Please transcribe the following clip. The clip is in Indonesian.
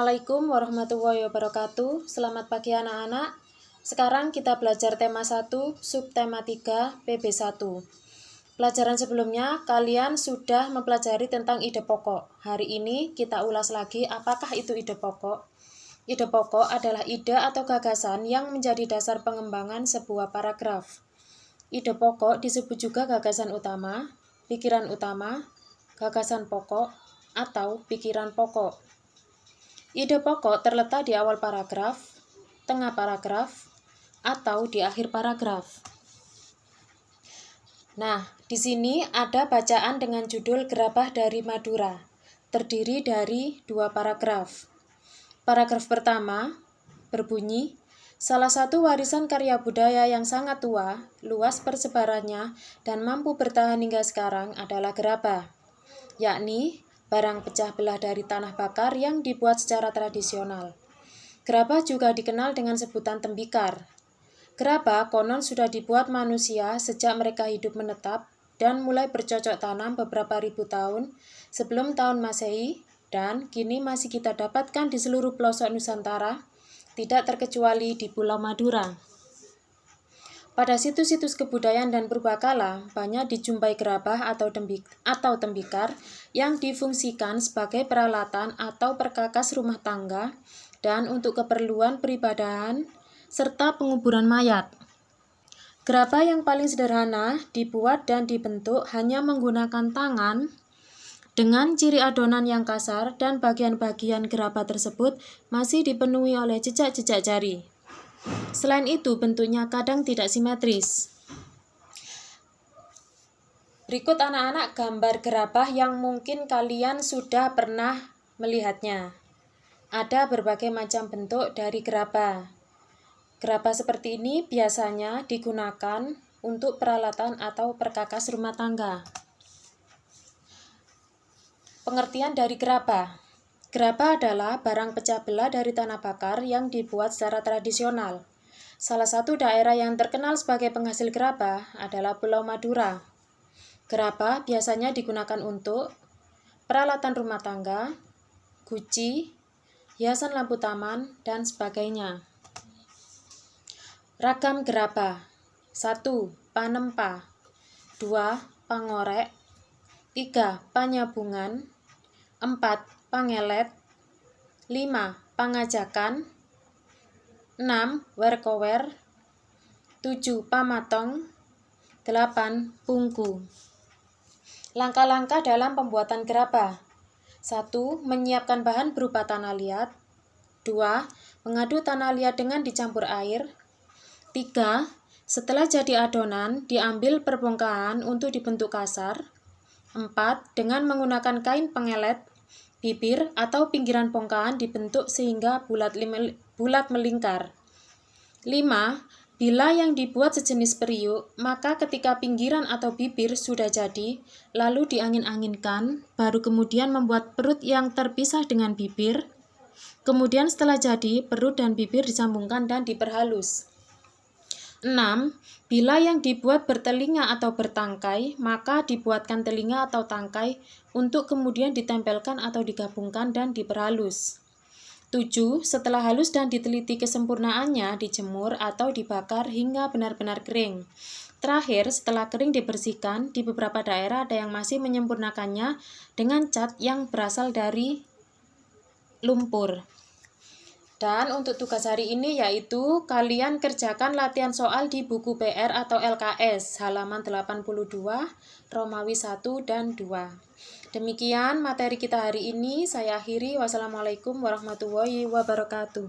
Assalamualaikum warahmatullahi wabarakatuh. Selamat pagi anak-anak. Sekarang kita belajar tema 1, subtema 3, PB1. Pelajaran sebelumnya kalian sudah mempelajari tentang ide pokok. Hari ini kita ulas lagi apakah itu ide pokok. Ide pokok adalah ide atau gagasan yang menjadi dasar pengembangan sebuah paragraf. Ide pokok disebut juga gagasan utama, pikiran utama, gagasan pokok, atau pikiran pokok. Ide pokok terletak di awal paragraf, tengah paragraf, atau di akhir paragraf. Nah, di sini ada bacaan dengan judul Gerabah dari Madura, terdiri dari 2 paragraf. Paragraf pertama berbunyi, salah satu warisan karya budaya yang sangat tua, luas persebarannya, dan mampu bertahan hingga sekarang adalah gerabah, yakni barang pecah belah dari tanah bakar yang dibuat secara tradisional. Gerabah juga dikenal dengan sebutan tembikar. Gerabah konon sudah dibuat manusia sejak mereka hidup menetap dan mulai bercocok tanam beberapa ribu tahun sebelum tahun Masehi, dan kini masih kita dapatkan di seluruh pelosok Nusantara, tidak terkecuali di Pulau Madura. Pada situs-situs kebudayaan dan purbakala, banyak dijumpai gerabah atau tembikar yang difungsikan sebagai peralatan atau perkakas rumah tangga dan untuk keperluan peribadahan serta penguburan mayat. Gerabah yang paling sederhana dibuat dan dibentuk hanya menggunakan tangan dengan ciri adonan yang kasar, dan bagian-bagian gerabah tersebut masih dipenuhi oleh jejak-jejak jari. Selain itu, bentuknya kadang tidak simetris. Berikut anak-anak gambar gerabah yang mungkin kalian sudah pernah melihatnya. Ada berbagai macam bentuk dari gerabah. Gerabah seperti ini biasanya digunakan untuk peralatan atau perkakas rumah tangga. Pengertian dari gerabah. Gerabah adalah barang pecah belah dari tanah bakar yang dibuat secara tradisional. Salah satu daerah yang terkenal sebagai penghasil gerabah adalah Pulau Madura. Gerabah biasanya digunakan untuk peralatan rumah tangga, guci, hiasan lampu taman, dan sebagainya. Ragam gerabah. 1. Panempa. 2. Pangorek. 3. Panyabungan. 4. Pangelet. 5. Pangajakan. 6. Werkower. 7. Pamatong. 8. Pungku. Langkah-langkah dalam pembuatan gerabah. 1. Menyiapkan bahan berupa tanah liat. 2. Mengaduk tanah liat dengan dicampur air. 3. Setelah jadi adonan, diambil perbongkahan untuk dibentuk kasar. 4. Dengan menggunakan kain pengelet, bibir atau pinggiran bongkahan dibentuk sehingga bulat melingkar. 5. Bila yang dibuat sejenis periuk, maka ketika pinggiran atau bibir sudah jadi, lalu diangin-anginkan, baru kemudian membuat perut yang terpisah dengan bibir. Kemudian setelah jadi, perut dan bibir disambungkan dan diperhalus. 6. Bila yang dibuat bertelinga atau bertangkai, maka dibuatkan telinga atau tangkai untuk kemudian ditempelkan atau digabungkan dan diperhalus. 7. Setelah halus dan diteliti kesempurnaannya, dijemur atau dibakar hingga benar-benar kering. Terakhir, setelah kering dibersihkan, di beberapa daerah ada yang masih menyempurnakannya dengan cat yang berasal dari lumpur. Dan untuk tugas hari ini yaitu kalian kerjakan latihan soal di buku PR atau LKS halaman 82, Romawi 1 dan 2. Demikian materi kita hari ini, saya akhiri. Wassalamualaikum warahmatullahi wabarakatuh.